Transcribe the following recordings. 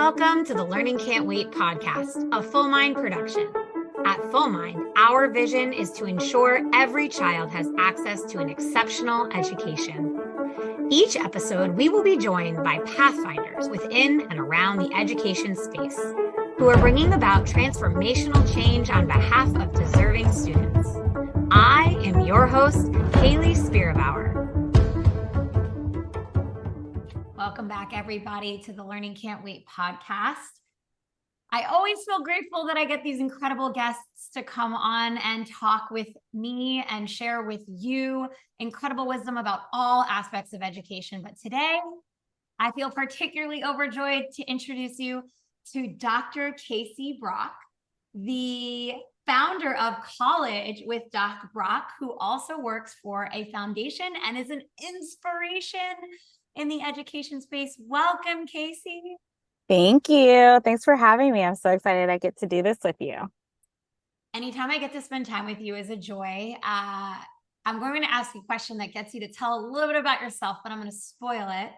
Welcome to the Learning Can't Wait podcast, a Full Mind production. At Full Mind, our vision is to ensure every child has access to an exceptional education. Each episode, we will be joined by pathfinders within and around the education space who are bringing about transformational change on behalf of deserving students. I am your host, Hayley Spira-Bauer. Welcome back, everybody, to the Learning Can't Wait podcast. I always feel grateful that I get these incredible guests to come on and talk with me and share with you incredible wisdom about all aspects of education. But today, I feel particularly overjoyed to introduce you to Dr. Kaycee Brock, the founder of College with Doc Brock, who also works for a foundation and is an inspiration in the education space. Welcome, Kaycee. Thank you. Thanks for having me. I'm so excited I get to do this with you. Anytime I get to spend time with you is a joy. I'm going to ask you a question that gets you to tell a little bit about yourself, but I'm going to spoil it.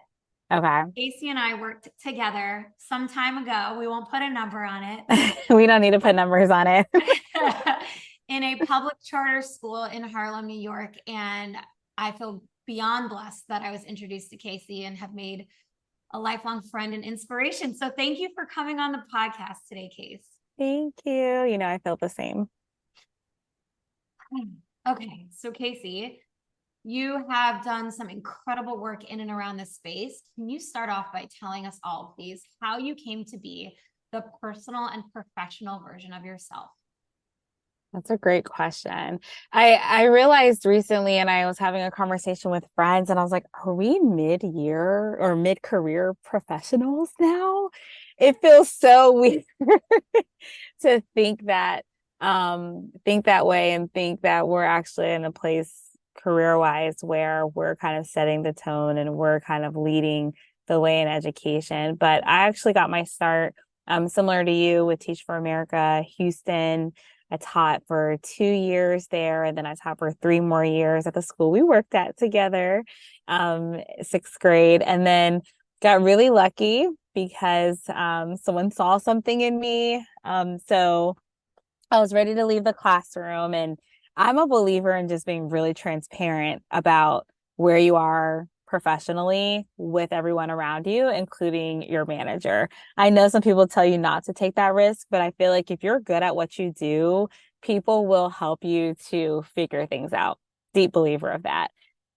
Okay. Kaycee and I worked together some time ago. We won't put a number on it. We don't need to put numbers on it. In a public charter school in Harlem, New York. And I feel beyond blessed that I was introduced to Kaycee and have made a lifelong friend and inspiration. So thank you for coming on the podcast today, Kaycee. Thank you. You know, I feel the same. Okay. So Kaycee, you have done some incredible work in and around this space. Can you start off by telling us all, please, how you came to be the personal and professional version of yourself? That's a great question. I realized recently, and I was having a conversation with friends, and I was like, are we mid-year or mid-career professionals now? It feels so weird to think that way and think that we're actually in a place career-wise where we're kind of setting the tone and we're kind of leading the way in education. But I actually got my start similar to you with Teach for America, Houston. I taught for 2 years there, and then I taught for 3 more years at the school we worked at together, 6th grade, and then got really lucky because someone saw something in me. So I was ready to leave the classroom, and I'm a believer in just being really transparent about where you are professionally with everyone around you, including your manager. I know some people tell you not to take that risk, but I feel like if you're good at what you do, people will help you to figure things out. Deep believer of that.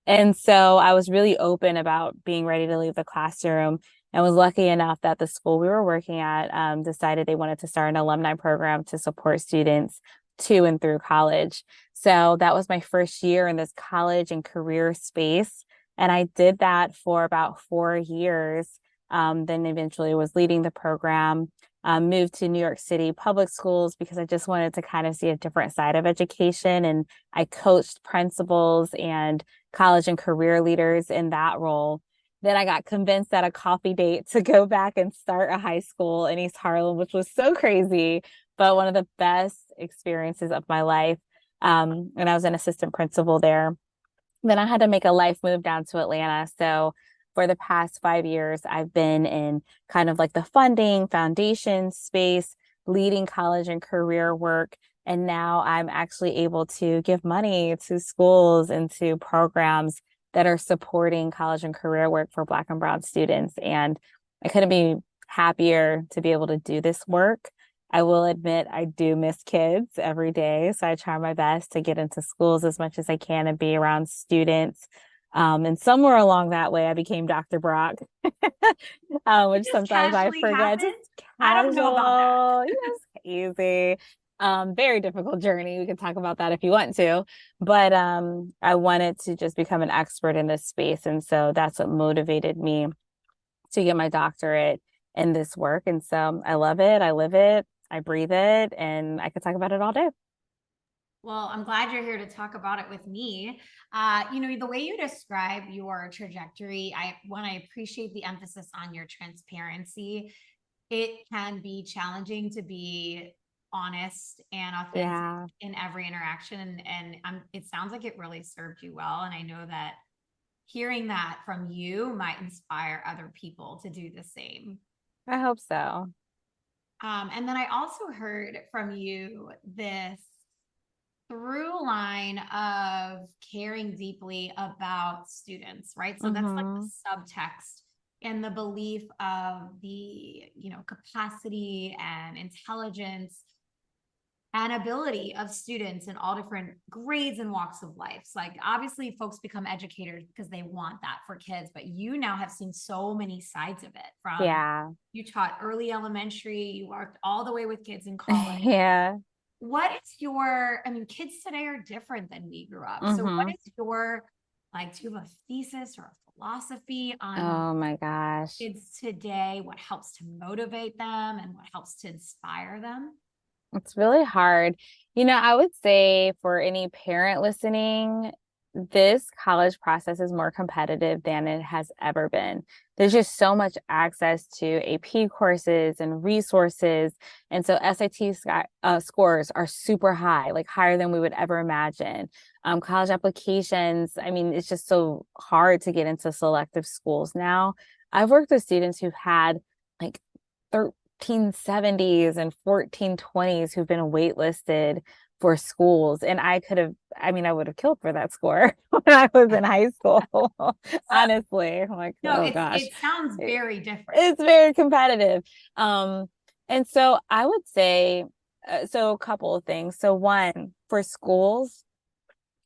And so I was really open about being ready to leave the classroom, and was lucky enough that the school we were working at decided they wanted to start an alumni program to support students to and through college. So that was my first year in this college and career space. And I did that for about 4 years. Then eventually was leading the program, moved to New York City public schools because I just wanted to kind of see a different side of education. And I coached principals and college and career leaders in that role. Then I got convinced at a coffee date to go back and start a high school in East Harlem, which was so crazy, but one of the best experiences of my life. And I was an assistant principal there. Then I had to make a life move down to Atlanta. So for the past 5 years, I've been in kind of like the funding foundation space, leading college and career work. And now I'm actually able to give money to schools and to programs that are supporting college and career work for Black and Brown students. And I couldn't be happier to be able to do this work. I will admit I do miss kids every day. So I try my best to get into schools as much as I can and be around students. And somewhere along that way, I became Dr. Brock, which sometimes I forget. Happened? Just I don't know about that. Easy. Very difficult journey. We can talk about that if you want to. But I wanted to just become an expert in this space. And so that's what motivated me to get my doctorate in this work. And so I love it. I live it. I breathe it, and I could talk about it all day. Well, I'm glad you're here to talk about it with me. The way you describe your trajectory, I appreciate the emphasis on your transparency. It can be challenging to be honest and authentic in every interaction. And it sounds like it really served you well. And I know that hearing that from you might inspire other people to do the same. I hope so. And then I also heard from you this through line of caring deeply about students, right? So that's like the Mm-hmm. subtext and the belief of the, capacity and intelligence and ability of students in all different grades and walks of life. So like obviously folks become educators because they want that for kids, but you now have seen so many sides of it from Yeah. you taught early elementary, you worked all the way with kids in college. Yeah. What is your, I mean, kids today are different than we grew up. So what Mm-hmm. is your, like, do you have a thesis or a philosophy on Oh my gosh. kids today? What helps to motivate them and what helps to inspire them? It's really hard. I would say for any parent listening, this college process is more competitive than it has ever been. There's just so much access to AP courses and resources. And so scores are super high, like higher than we would ever imagine. College applications, I mean, it's just so hard to get into selective schools now. I've worked with students who've had like 1370s and 1420s who've been waitlisted for schools. And I would have killed for that score when I was in high school. Honestly, I'm like, No, oh gosh, it sounds very different. it's very competitive. Um, and so I would say, so a couple of things. So one, for schools,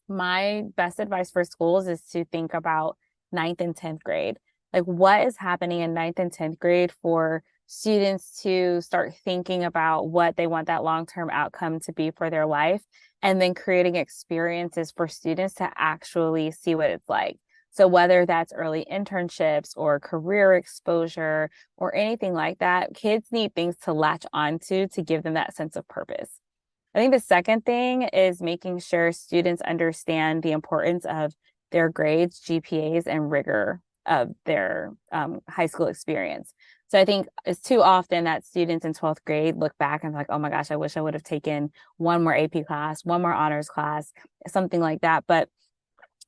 my best advice for schools is to think about ninth and 10th grade. Like what is happening in ninth and 10th grade for students to start thinking about what they want that long-term outcome to be for their life, and then creating experiences for students to actually see what it's like. So whether that's early internships or career exposure or anything like that, kids need things to latch onto to give them that sense of purpose. I think the second thing is making sure students understand the importance of their grades, GPAs, and rigor of their high school experience. So I think it's too often that students in 12th grade look back and like, oh my gosh, I wish I would have taken one more AP class, one more honors class, something like that. But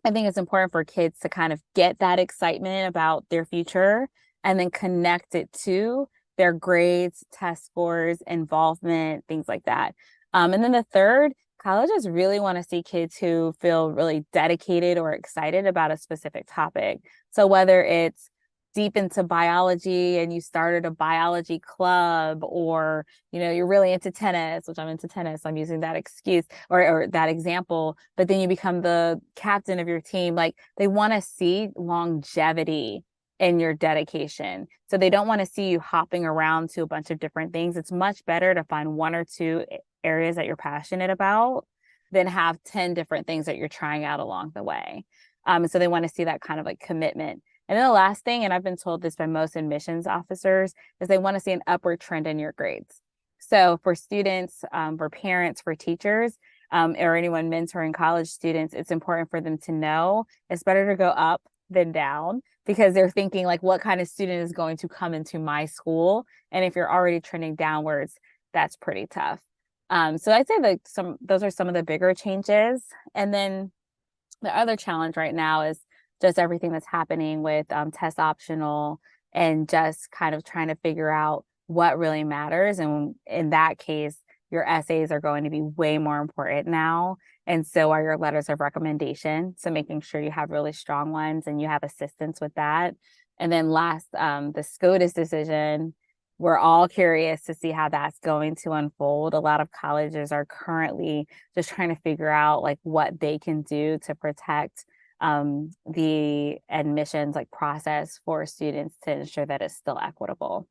I think it's important for kids to kind of get that excitement about their future and then connect it to their grades, test scores, involvement, things like that. And then the third, colleges really want to see kids who feel really dedicated or excited about a specific topic. So whether it's deep into biology and you started a biology club, or you're really into tennis, which I'm into tennis, I'm using that excuse or that example, but then you become the captain of your team. Like they want to see longevity in your dedication, so they don't want to see you hopping around to a bunch of different things. It's much better to find one or two areas that you're passionate about than have 10 different things that you're trying out along the way. So they want to see that kind of like commitment. And then the last thing, and I've been told this by most admissions officers, is they want to see an upward trend in your grades. So for students, for parents, for teachers, or anyone mentoring college students, it's important for them to know it's better to go up than down, because they're thinking like, what kind of student is going to come into my school? And if you're already trending downwards, that's pretty tough. So I'd say like those are some of the bigger changes. And then the other challenge right now is just everything that's happening with test optional, and just kind of trying to figure out what really matters. And in that case, your essays are going to be way more important now. And so are your letters of recommendation. So making sure you have really strong ones and you have assistance with that. And then last, the SCOTUS decision, we're all curious to see how that's going to unfold. A lot of colleges are currently just trying to figure out like what they can do to protect the admissions like process for students to ensure that it's still equitable.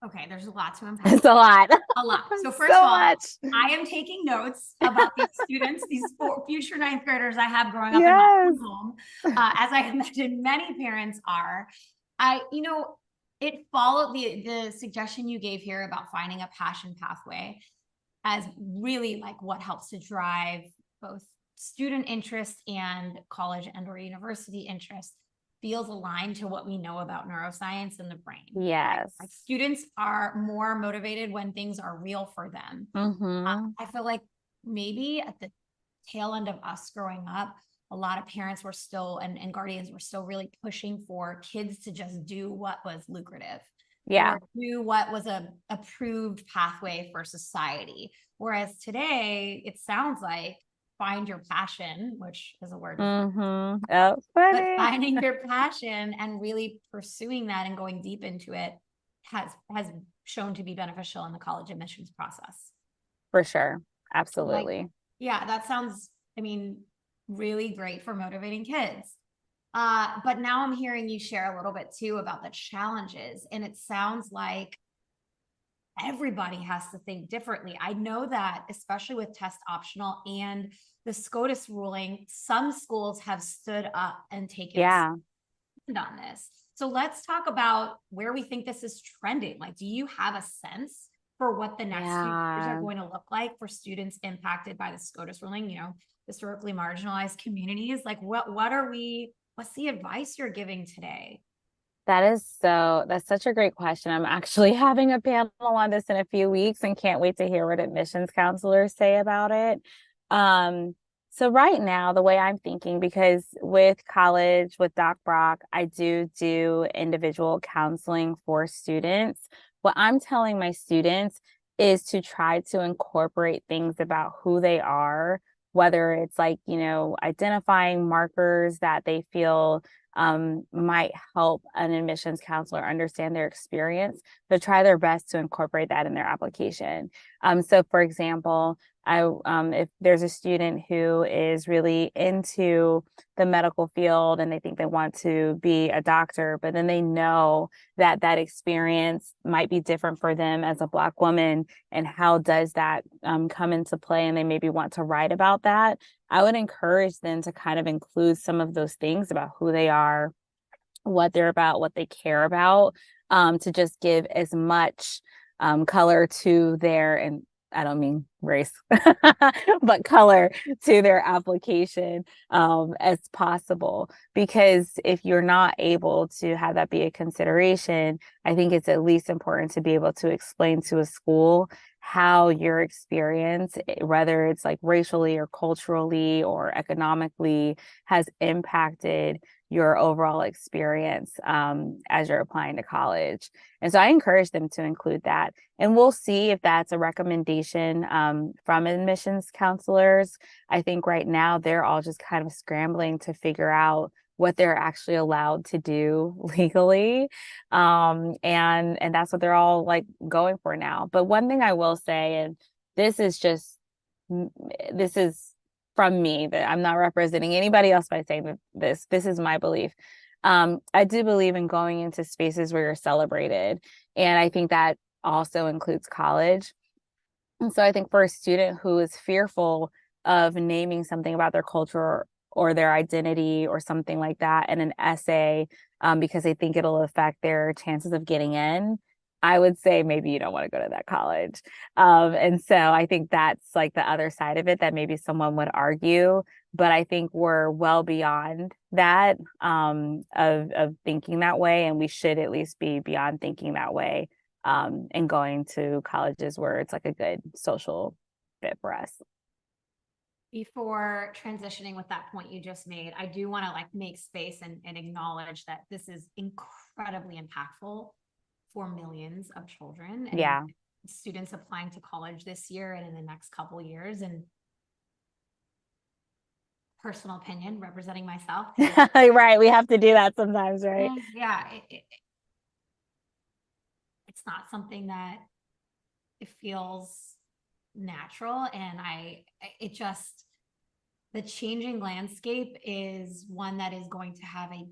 Okay, there's a lot to unpack. It's a lot. A lot. So first So of all, much. I am taking notes about these students, these future ninth graders I have growing up in my Yes. own home, as I imagine many parents are. It followed the suggestion you gave here about finding a passion pathway as really like what helps to drive both student interest and college and or university interest feels aligned to what we know about neuroscience and the brain. Yes. Like students are more motivated when things are real for them. Mm-hmm. I feel like maybe at the tail end of us growing up, a lot of parents were still and guardians were still really pushing for kids to just do what was lucrative. Yeah. or do what was a approved pathway for society. Whereas today, it sounds like find your passion, which is a word with Mm-hmm. Oh, but funny. finding your passion and really pursuing that and going deep into it has shown to be beneficial in the college admissions process. For sure. So like, Absolutely. yeah, that sounds, I mean, really great for motivating kids. But now I'm hearing you share a little bit too about the challenges, and it sounds like everybody has to think differently. I know that, especially with test optional and the SCOTUS ruling, some schools have stood up and taken a Yeah. stand on this. So let's talk about where we think this is trending. Like, do you have a sense for what the next few years are Yeah. going to look like for students impacted by the SCOTUS ruling, historically marginalized communities? Like, what's the advice you're giving today? That's such a great question. I'm actually having a panel on this in a few weeks and can't wait to hear what admissions counselors say about it. So right now, the way I'm thinking, because with college, with Doc Brock, I do individual counseling for students. What I'm telling my students is to try to incorporate things about who they are, whether it's like, identifying markers that they feel might help an admissions counselor understand their experience, but try their best to incorporate that in their application. So for example, if there's a student who is really into the medical field and they think they want to be a doctor, but then they know that that experience might be different for them as a Black woman, and how does that come into play, and they maybe want to write about that, I would encourage them to kind of include some of those things about who they are, what they're about, what they care about, to just give as much color to their, and I don't mean race, but color to their application as possible. Because if you're not able to have that be a consideration, I think it's at least important to be able to explain to a school how your experience, whether it's like racially or culturally or economically, has impacted your overall experience as you're applying to college. And so I encourage them to include that. And we'll see if that's a recommendation from admissions counselors. I think right now they're all just kind of scrambling to figure out what they're actually allowed to do legally. And that's what they're all like going for now. But one thing I will say, and this is just, this is from me, that I'm not representing anybody else by saying that this is my belief. I do believe in going into spaces where you're celebrated. And I think that also includes college. And so I think for a student who is fearful of naming something about their culture or their identity or something like that in an essay, because they think it'll affect their chances of getting in, I would say maybe you don't want to go to that college. And so I think that's like the other side of it that maybe someone would argue. But I think we're well beyond that, of thinking that way. And we should at least be beyond thinking that way, and going to colleges where it's like a good social fit for us. Before transitioning with that point you just made, I do want to like make space and acknowledge that this is incredibly impactful for millions of children and Yeah. students applying to college this year and in the next couple years. And personal opinion, representing myself. Right. We have to do that sometimes, right? Yeah, it's not something that it feels natural. And it just, the changing landscape is one that is going to have a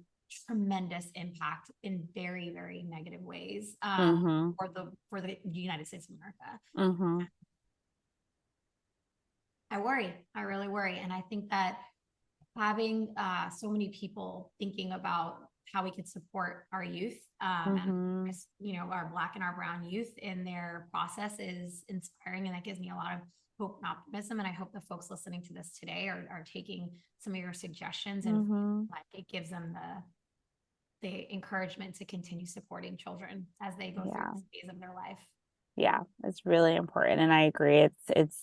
tremendous impact in very, very negative ways, Mm-hmm. for the United States of America. Mm-hmm. I worry. I really worry. And I think that having so many people thinking about how we could support our youth, Mm-hmm. and our Black and our brown youth in their process is inspiring, and that gives me a lot of hope and optimism. And I hope the folks listening to this today are taking some of your suggestions, and Mm-hmm. like it gives them the encouragement to continue supporting children as they go through Yeah. this phase of their life. Yeah. It's really important. And I agree. It's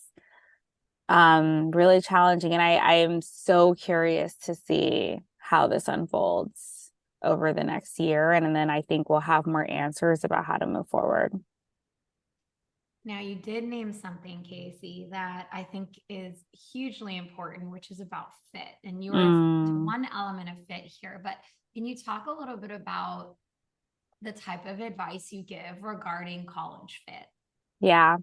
really challenging. And I am so curious to see how this unfolds over the next year. And then I think we'll have more answers about how to move forward. Now, you did name something, Kaycee, that I think is hugely important, which is about fit. And you were referring to one element of fit here, but can you talk a little bit about the type of advice you give regarding college fit? Yeah.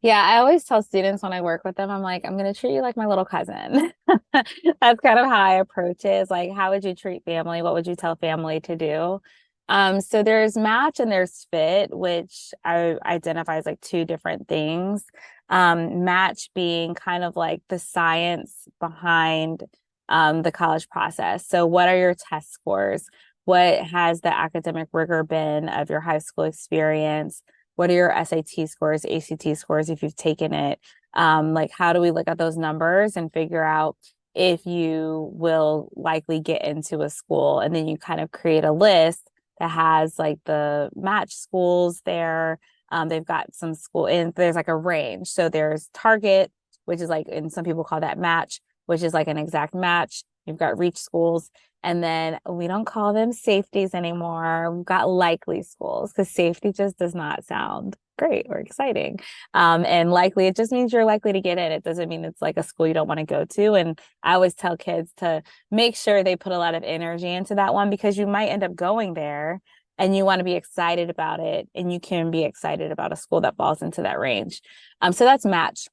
Yeah. I always tell students when I work with them, I'm like, I'm going to treat you like my little cousin. That's kind of how I approach it. Is like, how would you treat family? What would you tell family to do? So there's match and there's fit, which I identify as like two different things. Match being kind of like the science behind the college process. So what are your test scores? What has the academic rigor been of your high school experience? What are your SAT scores, ACT scores, if you've taken it? Like, how do we look at those numbers and figure out if you will likely get into a school? And then you kind of create a list that has like the match schools there. They've got some school and there's like a range. So there's target, which is like, and some people call that match, which is like an exact match. You've got reach schools. And then we don't call them safeties anymore. We've got likely schools because safety just does not sound great or exciting. And likely, it just means you're likely to get in. It doesn't mean it's like a school you don't want to go to. And I always tell kids to make sure they put a lot of energy into that one because you might end up going there and you want to be excited about it. And you can be excited about a school that falls into that range. So that's match.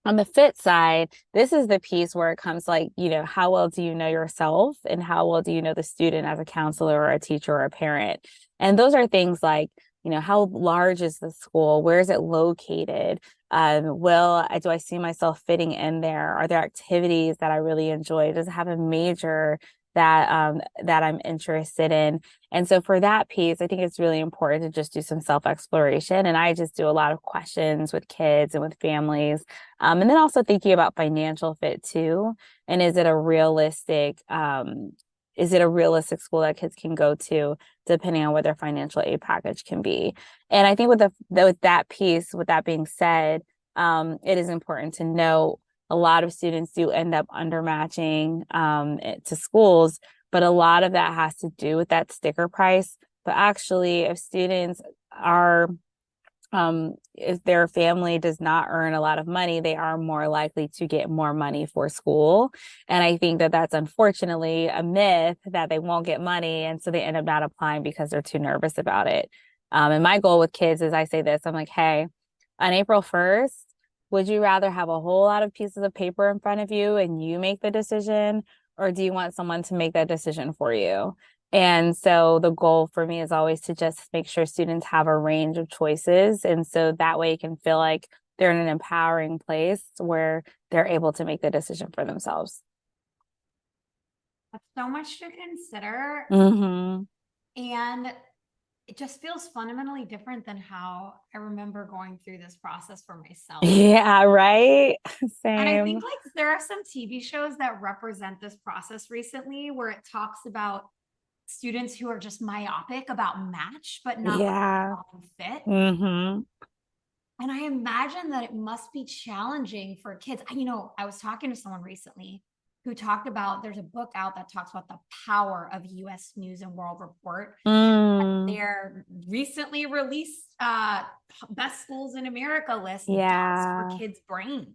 On the fit side, this is the piece where it comes like, how well do you know yourself and how well do you know the student as a counselor or a teacher or a parent? And those are things like, how large is the school? Where is it located? Do I see myself fitting in there? Are there activities that I really enjoy? Does it have a major that I'm interested in? And so for that piece, I think it's really important to just do some self-exploration. And I just do a lot of questions with kids and with families. And then also thinking about financial fit too. And is it a realistic school that kids can go to, depending on what their financial aid package can be? And I think with that piece, with that being said, it is important to know a lot of students do end up undermatching to schools, but a lot of that has to do with that sticker price. But actually, if students are if their family does not earn a lot of money, they are more likely to get more money for school. And I think that that's unfortunately a myth that they won't get money. And so they end up not applying because they're too nervous about it. And my goal with kids is I say this, I'm like, hey, on April 1st, would you rather have a whole lot of pieces of paper in front of you and you make the decision, or do you want someone to make that decision for you? And so the goal for me is always to just make sure students have a range of choices. And so that way you can feel like they're in an empowering place where they're able to make the decision for themselves. That's so much to consider. Mm-hmm. And it just feels fundamentally different than how I remember going through this process for myself. Yeah, right. Same. And I think like there are some TV shows that represent this process recently where it talks about students who are just myopic about match, but not fit. Mm-hmm. And I imagine that it must be challenging for kids. I was talking to someone recently who talked about there's a book out that talks about the power of US News and World Report. Their recently released best schools in America list does for kids' brains.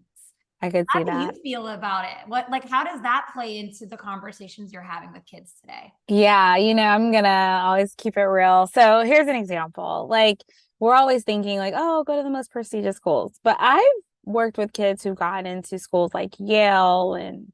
I could see that. How do you feel about it? How does that play into the conversations you're having with kids today? Yeah, I'm gonna always keep it real. So here's an example. Like, we're always thinking like, oh, go to the most prestigious schools. But I've worked with kids who've gotten into schools like Yale and,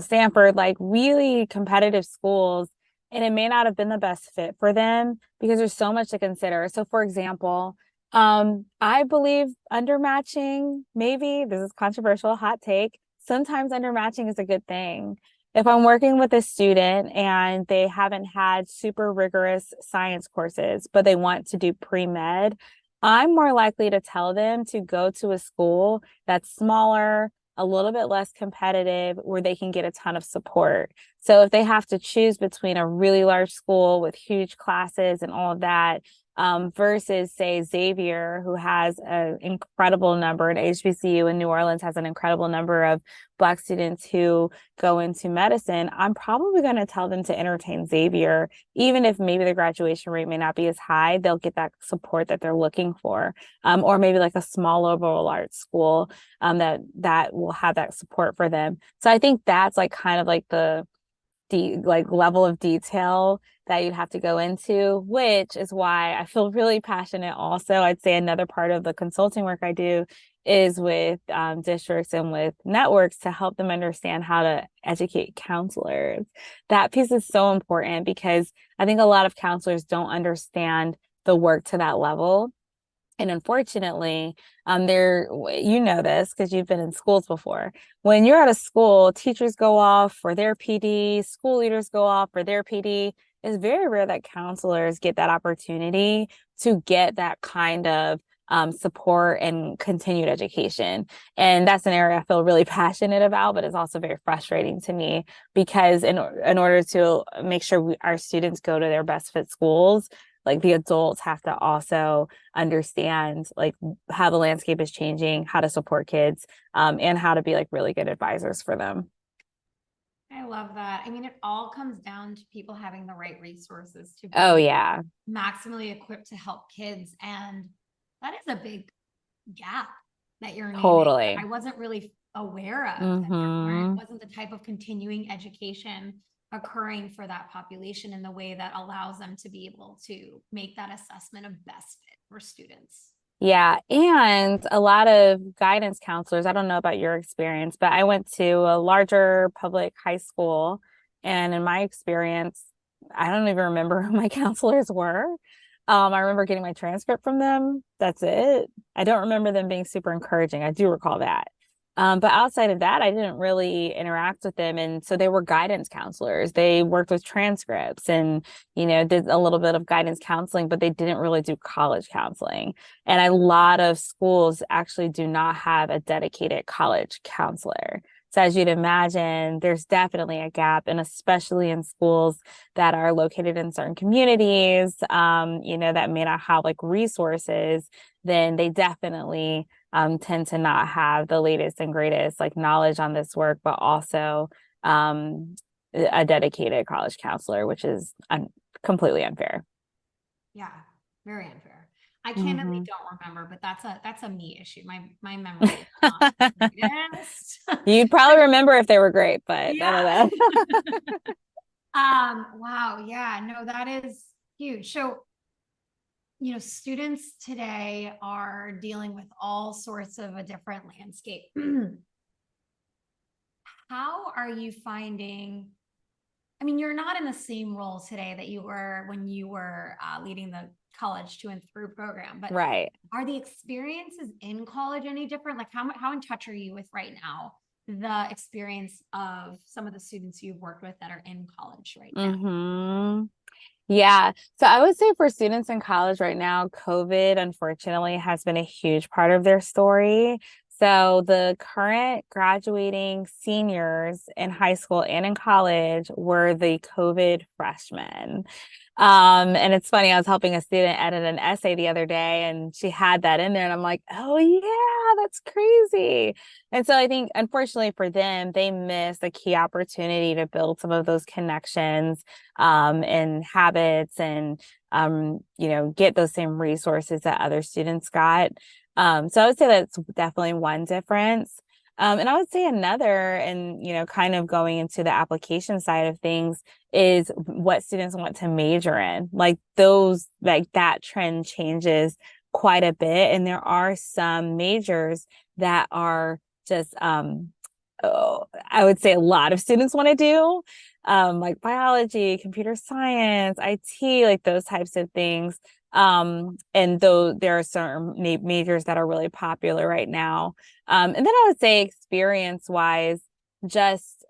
Stanford, like really competitive schools. And it may not have been the best fit for them because there's so much to consider. So for example, I believe undermatching, maybe this is controversial, hot take. Sometimes undermatching is a good thing. If I'm working with a student and they haven't had super rigorous science courses, but they want to do pre-med, I'm more likely to tell them to go to a school that's smaller, a little bit less competitive, where they can get a ton of support. So if they have to choose between a really large school with huge classes and all of that, versus say Xavier, who has an incredible number, and HBCU in New Orleans has an incredible number of Black students who go into medicine. I'm probably going to tell them to entertain Xavier, even if maybe the graduation rate may not be as high. They'll get that support that they're looking for, or maybe like a small liberal arts school that will have that support for them. So I think that's like kind of like the like level of detail that you'd have to go into, which is why I feel really passionate. Also, I'd say another part of the consulting work I do is with districts and with networks to help them understand how to educate counselors. That piece is so important because I think a lot of counselors don't understand the work to that level. And unfortunately, you know this because you've been in schools before. When you're at a school, teachers go off for their PD, school leaders go off for their PD. It's very rare that counselors get that opportunity to get that kind of support and continued education. And that's an area I feel really passionate about, but it's also very frustrating to me because in order to make sure our students go to their best fit schools, like the adults have to also understand like how the landscape is changing, how to support kids, and how to be like really good advisors for them. I love that. I mean, it all comes down to people having the right resources to Oh be yeah, maximally equipped to help kids. And that is a big gap that you're naming that totally. I wasn't really aware of, that Mm-hmm. wasn't the type of continuing education occurring for that population in the way that allows them to be able to make that assessment of best fit for students. Yeah, and a lot of guidance counselors, I don't know about your experience, but I went to a larger public high school, and in my experience, I don't even remember who my counselors were. I remember getting my transcript from them. That's it. I don't remember them being super encouraging. I do recall that. But outside of that, I didn't really interact with them. And so they were guidance counselors. They worked with transcripts and, did a little bit of guidance counseling, but they didn't really do college counseling. And a lot of schools actually do not have a dedicated college counselor. So as you'd imagine, there's definitely a gap, and especially in schools that are located in certain communities, that may not have like resources, then they definitely tend to not have the latest and greatest like knowledge on this work, but also a dedicated college counselor, which is completely unfair. Yeah, very unfair. I candidly Mm-hmm. don't remember, but that's a me issue. My memory is not the greatest. You'd probably remember if they were great, but I don't Yeah. know. Wow. Yeah, no, that is huge. So, students today are dealing with all sorts of a different landscape. How are you finding? I mean, you're not in the same role today that you were when you were leading the college to and through program, but Right. are the experiences in college any different? Like how in touch are you with right now the experience of some of the students you've worked with that are in college right now? Mm-hmm. Yeah. So I would say for students in college right now, COVID unfortunately has been a huge part of their story. So the current graduating seniors in high school and in college were the COVID freshmen. And it's funny, I was helping a student edit an essay the other day and she had that in there and I'm like, oh yeah, that's crazy. And so I think unfortunately for them, they missed a key opportunity to build some of those connections and habits and get those same resources that other students got. So I would say that's definitely one difference. And I would say another, and kind of going into the application side of things, is what students want to major in. Like that trend changes quite a bit. And there are some majors that are just I would say a lot of students want to do, like biology, computer science, IT, like those types of things. And though there are certain majors that are really popular right now. And then I would say experience wise, just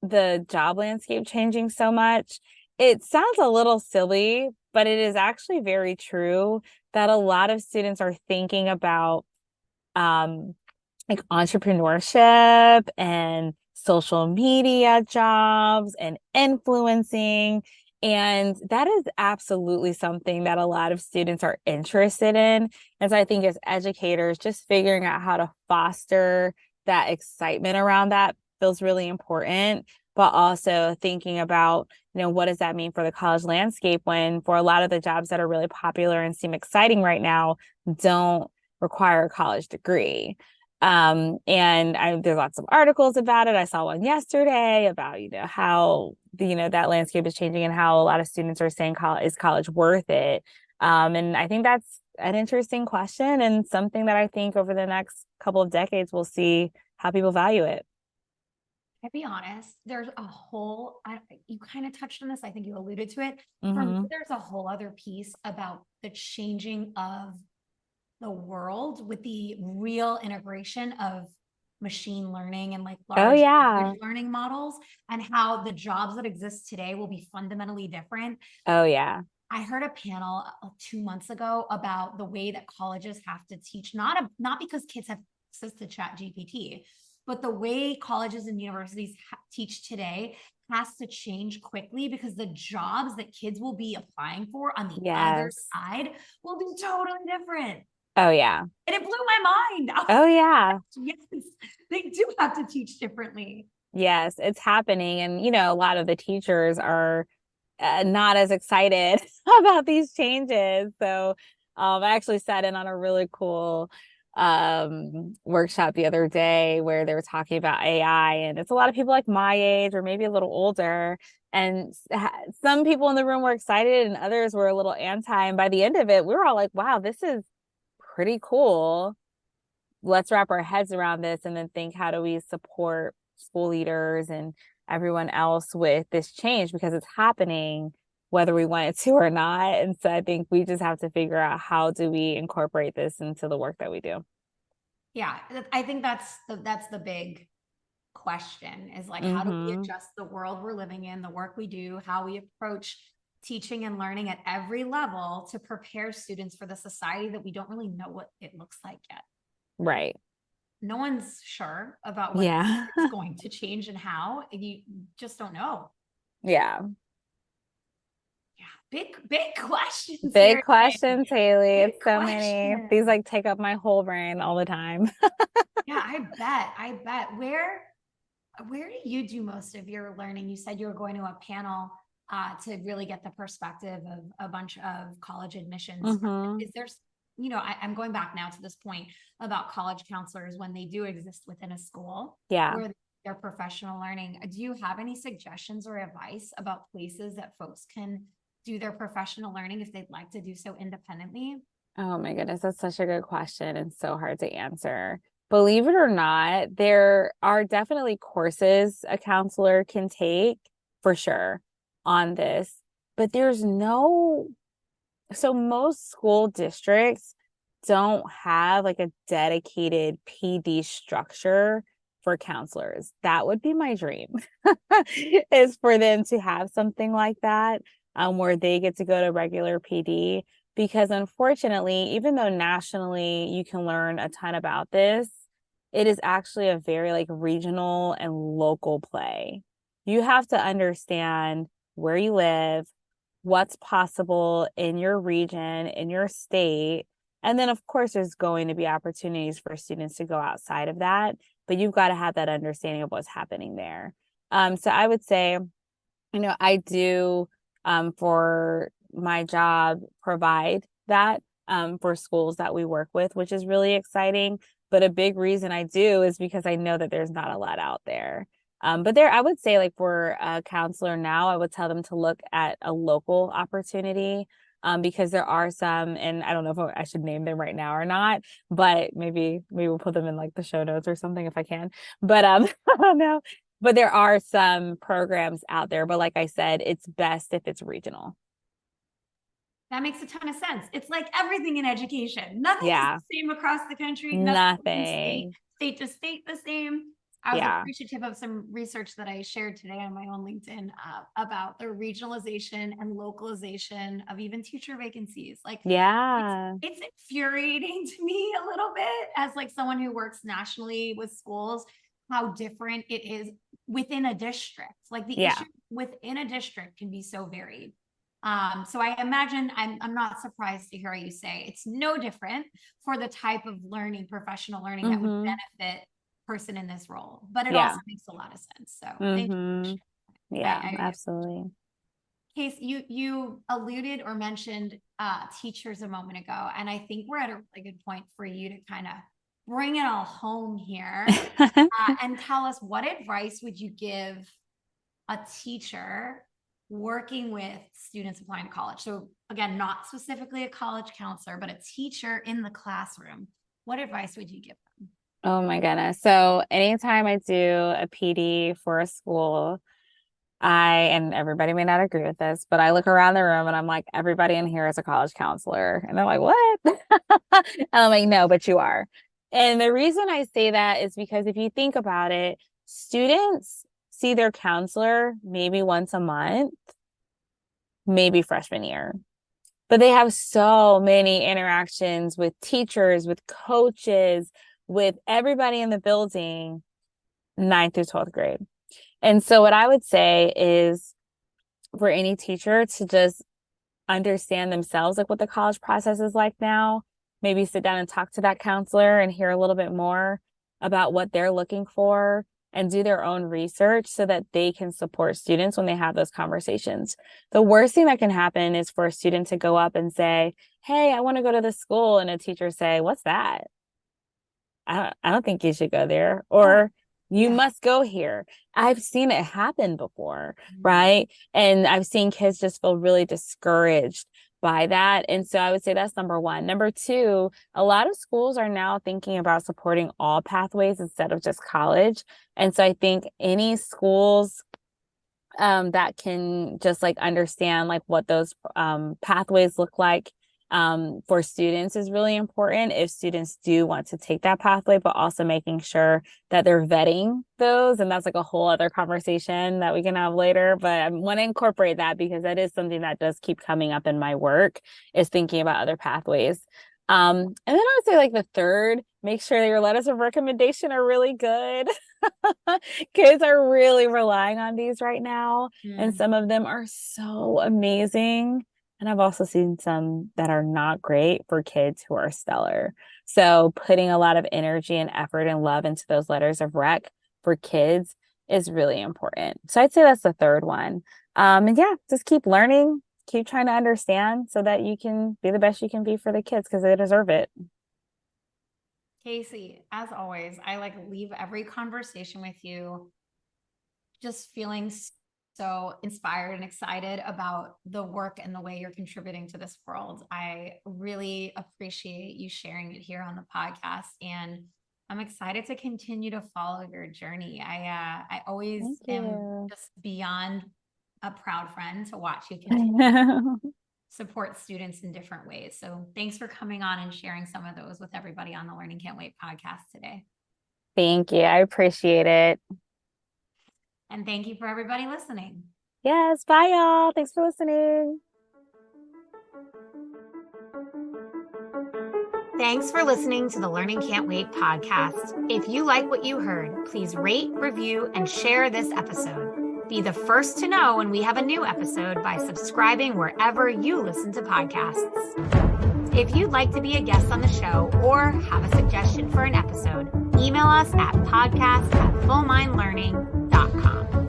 the job landscape changing so much. It sounds a little silly, but it is actually very true that a lot of students are thinking about um, like entrepreneurship and social media jobs and influencing. And that is absolutely something that a lot of students are interested in. And so I think as educators, just figuring out how to foster that excitement around that feels really important, but also thinking about, what does that mean for the college landscape when for a lot of the jobs that are really popular and seem exciting right now don't require a college degree. There's lots of articles about it. I saw one yesterday about, how, that landscape is changing and how a lot of students are saying is college worth it? And I think that's an interesting question and something that I think over the next couple of decades, we'll see how people value it. To be honest, there's a whole, you kind of touched on this. I think you alluded to it. For me, Mm-hmm. there's a whole other piece about the changing of the world with the real integration of machine learning and like Oh, large yeah. language learning models, and how the jobs that exist today will be fundamentally different. Oh, yeah. I heard a panel 2 months ago about the way that colleges have to teach, not because kids have access to Chat GPT, but the way colleges and universities teach today has to change quickly, because the jobs that kids will be applying for on the other Yes. side will be totally different. Oh, yeah. And it blew my mind. I was Oh, like, yeah. yes, they do have to teach differently. Yes, it's happening. And, a lot of the teachers are not as excited about these changes. So I actually sat in on a really cool workshop the other day where they were talking about AI, and it's a lot of people like my age or maybe a little older. And some people in the room were excited and others were a little anti. And by the end of it, we were all like, wow, this is pretty cool. Let's wrap our heads around this and then think, how do we support school leaders and everyone else with this change, because it's happening whether we want it to or not. And so I think we just have to figure out, how do we incorporate this into the work that we do. Yeah, I think that's the big question, is like, how do we Mm-hmm. adjust the world we're living in, the work we do, how we approach teaching and learning at every level to prepare students for the society that we don't really know what it looks like yet. Right. No one's sure about what Yeah. it's going to change and how, and you just don't know. Yeah. Yeah, big questions Big here today. questions, Hayley. Big It's so many. These questions. like take up my whole brain all the time. Yeah, I bet. Where do you do most of your learning? You said you were going to a panel to really get the perspective of a bunch of college admissions. Mm-hmm. Is there, I'm going back now to this point about college counselors when they do exist within a school Yeah. where they're professional learning. Do you have any suggestions or advice about places that folks can do their professional learning if they'd like to do so independently? Oh my goodness, that's such a good question and so hard to answer. Believe it or not, there are definitely courses a counselor can take for sure on this, but so most school districts don't have like a dedicated PD structure for counselors. That would be my dream, is for them to have something like that, where they get to go to regular PD. Because unfortunately, even though nationally you can learn a ton about this, it is actually a very like regional and local play. You have to understand where you live, what's possible in your region, in your state. And then, of course, there's going to be opportunities for students to go outside of that, but you've got to have that understanding of what's happening there. So I would say, I do, for my job, provide that for schools that we work with, which is really exciting. But a big reason I do is because I know that there's not a lot out there. But I would say, like for a counselor now, I would tell them to look at a local opportunity, because there are some, and I don't know if I should name them right now or not, but maybe we'll put them in like the show notes or something if I can. But I don't know. But there are some programs out there. But like I said, it's best if it's regional. That makes a ton of sense. It's like everything in education. Nothing is Yeah. the same across the country. Nothing is Nothing. state to state the same. I was Yeah. appreciative of some research that I shared today on my own LinkedIn about the regionalization and localization of even teacher vacancies. Like Yeah. it's infuriating to me a little bit as like someone who works nationally with schools, how different it is within a district. Like the Yeah. issue within a district can be so varied. So I imagine I'm not surprised to hear you say it's no different for the type of learning, professional learning that would benefit person in this role, but it also makes a lot of sense. So thank you. Yeah, I absolutely. Kaycee, you alluded or mentioned teachers a moment ago, and I think we're at a really good point for you to kind of bring it all home here and tell us, what advice would you give a teacher working with students applying to college? So again, not specifically a college counselor, but a teacher in the classroom. What advice would you give them? Oh my goodness. So anytime I do a PD for a school, and everybody may not agree with this, but I look around the room and I'm like, everybody in here is a college counselor. And they're like, what? And I'm like, no, but you are. And the reason I say that is because if you think about it, students see their counselor maybe once a month, maybe freshman year. But they have so many interactions with teachers, with coaches, with everybody in the building, 9th through 12th grade. And so what I would say is for any teacher to just understand themselves, like what the college process is like now, maybe sit down and talk to that counselor and hear a little bit more about what they're looking for and do their own research so that they can support students when they have those conversations. The worst thing that can happen is for a student to go up and say, hey, I want to go to this school. And a teacher say, what's that? I don't think you should go there. Or you must go here. I've seen it happen before, right? And I've seen kids just feel really discouraged by that. And so I would say that's number one. Number two, a lot of schools are now thinking about supporting all pathways instead of just college. And so I think any schools that can just like understand like what those pathways look like for students is really important if students do want to take that pathway, but also making sure that they're vetting those. And that's like a whole other conversation that we can have later, but I want to incorporate that because that is something that does keep coming up in my work, is thinking about other pathways. And then I would say like the third, make sure that your letters of recommendation are really good. Kids are really relying on these right now. And some of them are so amazing. And I've also seen some that are not great for kids who are stellar. So putting a lot of energy and effort and love into those letters of rec for kids is really important. So I'd say that's the third one. And yeah, just keep learning, keep trying to understand so that you can be the best you can be for the kids because they deserve it. Kaycee, as always, I like leave every conversation with you just feeling so inspired and excited about the work and the way you're contributing to this world. I really appreciate you sharing it here on the podcast, and I'm excited to continue to follow your journey. I always am just beyond a proud friend to watch you continue support students in different ways. So thanks for coming on and sharing some of those with everybody on the Learning Can't Wait podcast today. Thank you. I appreciate it. And thank you for everybody listening. Yes. Bye, y'all. Thanks for listening. Thanks for listening to the Learning Can't Wait podcast. If you like what you heard, please rate, review, and share this episode. Be the first to know when we have a new episode by subscribing wherever you listen to podcasts. If you'd like to be a guest on the show or have a suggestion for an episode, email us at podcast@fullmindlearning.com.